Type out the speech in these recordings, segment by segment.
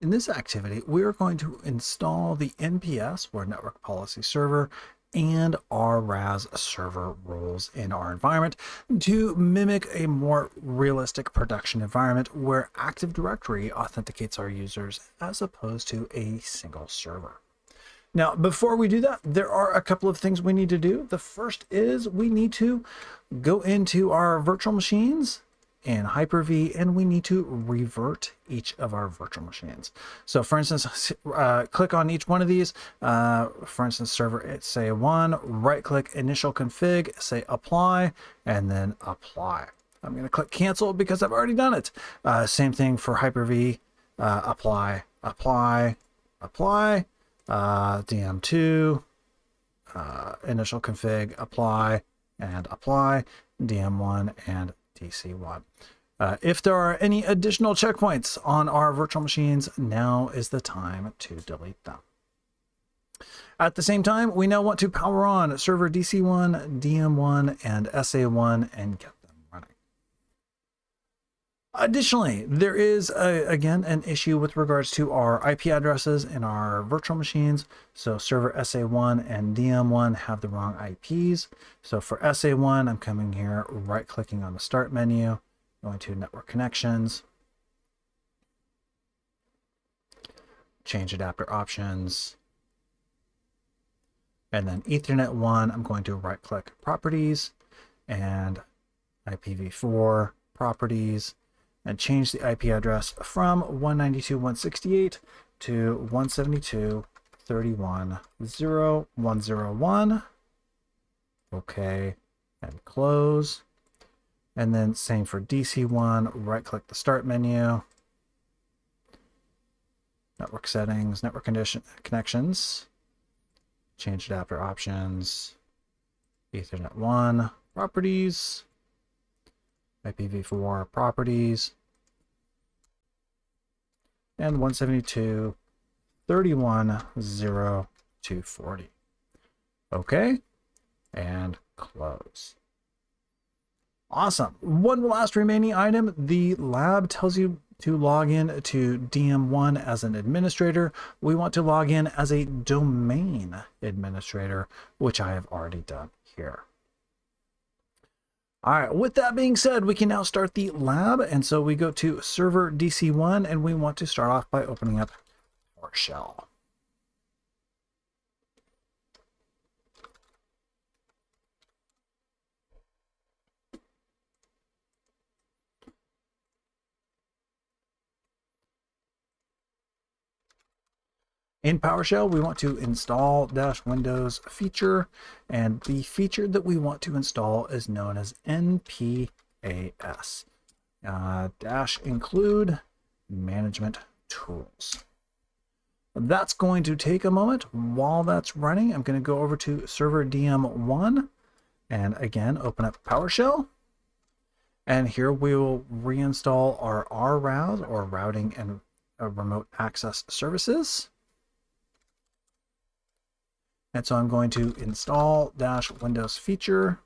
In this activity, we are going to install the NPS, or Network Policy Server, and RRAS server roles in our environment to mimic a more realistic production environment where Active Directory authenticates our users as opposed to a single server. Now, before we do that, there are a couple of things we need to do. The first is we need to go into our virtual machines in Hyper-V, and we need to revert each of our virtual machines. So for instance, click on each one of these. For instance, server, say 1, right click initial config, say apply, and then apply. I'm going to click cancel because I've already done it. Same thing for Hyper-V, apply, apply, apply, DM2, initial config, apply, and apply, DM1 and DC1. If there are any additional checkpoints on our virtual machines, now is the time to delete them. At the same time, we now want to power on server DC1, DM1, and SA1 and get them running. Additionally, there is, again, an issue with regards to our IP addresses in our virtual machines. So server SA1 and DM1 have the wrong IPs. So for SA1, I'm coming here, right-clicking on the Start menu, going to Network Connections, change adapter options, and then Ethernet 1, I'm going to right-click Properties and IPv4 Properties, and change the IP address from 192.168 to 172.31.0.101. Okay, and close. And then same for DC1, right click the Start menu, Network Settings, Network Connections, change adapter options, Ethernet 1, Properties, IPv4 Properties, and 172.31.0.240. Okay, and close. Awesome. One last remaining item. The lab tells you to log in to DM1 as an administrator. We want to log in as a domain administrator, which I have already done here. All right, with that being said, we can now start the lab. And so we go to server DC1, and we want to start off by opening up PowerShell. In PowerShell, we want to install -Windows feature, and the feature that we want to install is known as NPS, -include management tools. That's going to take a moment. While that's running, I'm going to go over to server DM1 and again open up PowerShell. And here we will reinstall our RRAS, or routing and remote access services. And so I'm going to install -Windows feature.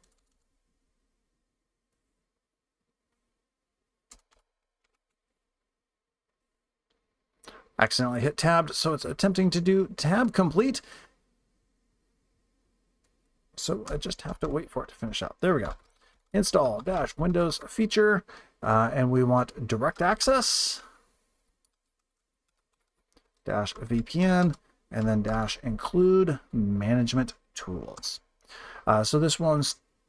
Accidentally hit tabbed, so it's attempting to do tab complete. So I just have to wait for it to finish up. There we go. Install -Windows feature, and we want direct access, -VPN, and then -include management tools. So this will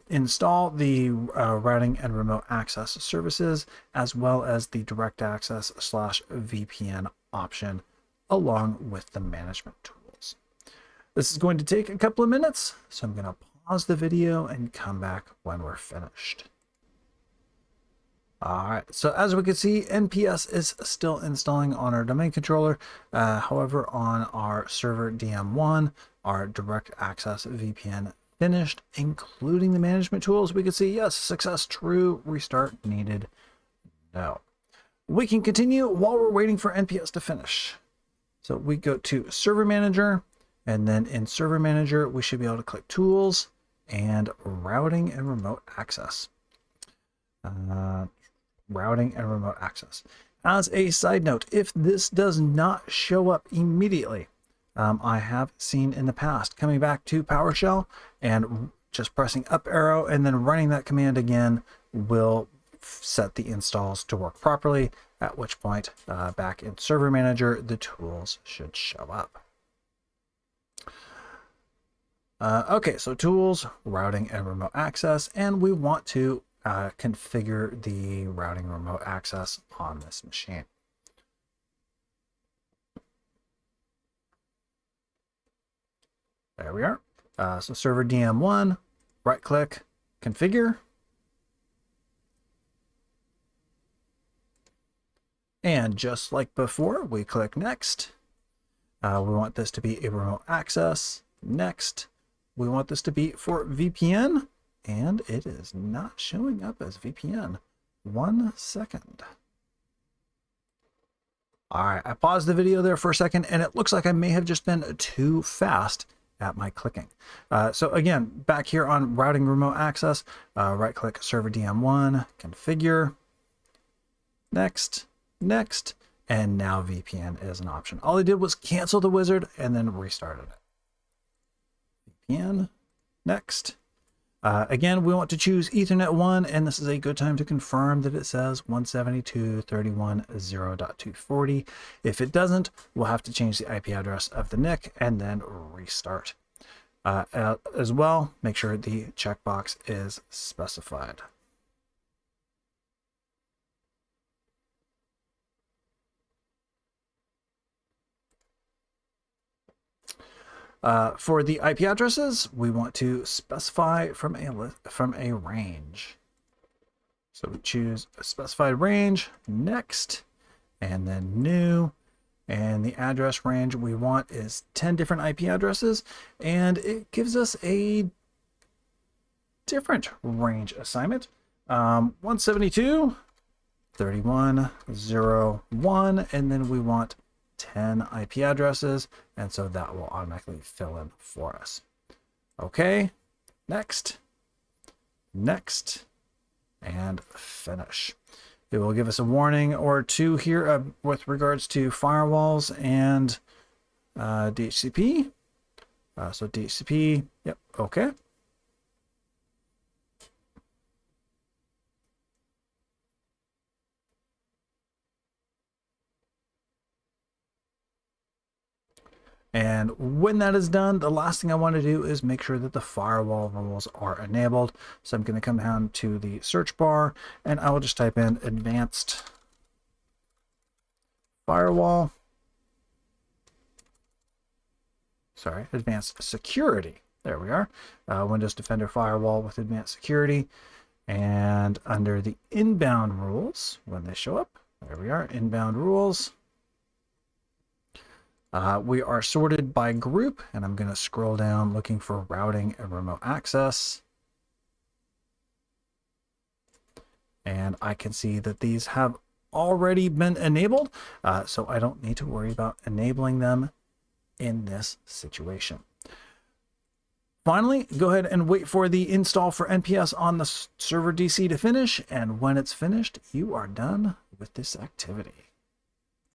install the routing and remote access services, as well as the direct access /VPN option, along with the management tools. This is going to take a couple of minutes, so I'm going to pause the video and come back when we're finished. All right, so as we can see, NPS is still installing on our domain controller. However, on our server DM1, our direct access VPN finished, including the management tools. We can see, yes, success, true, restart needed, no. We can continue while we're waiting for NPS to finish. So we go to Server Manager, and then in Server Manager, we should be able to click Tools and Routing and Remote Access. Routing and remote access. As a side note, if this does not show up immediately, I have seen in the past coming back to PowerShell and just pressing up arrow and then running that command again will set the installs to work properly, at which point back in Server Manager, the tools should show up. Okay, so tools, routing, and remote access, and we want to configure the routing remote access on this machine. There we are. So server DM1, right click, configure. And just like before, we click next. We want this to be a remote access. Next. We want this to be for VPN, and it is not showing up as VPN. 1 second. All right, I paused the video there for a second, and it looks like I may have just been too fast at my clicking. So again, back here on routing remote access, right-click server DM1, configure, next, next, and now VPN is an option. All I did was cancel the wizard and then restarted it. VPN, next. Again, we want to choose Ethernet 1, and this is a good time to confirm that it says 172.31.0.240. If it doesn't, we'll have to change the IP address of the NIC and then restart. As well, make sure the checkbox is specified. For the IP addresses, we want to specify from a range. So we choose a specified range, next, and then new. And the address range we want is 10 different IP addresses, and it gives us a different range assignment. 172.31.0.1, and then we want 10 IP addresses, and so that will automatically fill in for us. Okay, next, next, and finish. It will give us a warning or two here with regards to firewalls and DHCP. So DHCP, yep, okay. And when that is done, the last thing I want to do is make sure that the firewall rules are enabled. So I'm going to come down to the search bar and I will just type in advanced firewall. Sorry, advanced security. There we are. Windows Defender Firewall with advanced security. And under the inbound rules, when they show up, there we are, inbound rules. We are sorted by group, and I'm going to scroll down looking for routing and remote access. And I can see that these have already been enabled, so I don't need to worry about enabling them in this situation. Finally, go ahead and wait for the install for NPS on the server DC to finish, and when it's finished, you are done with this activity.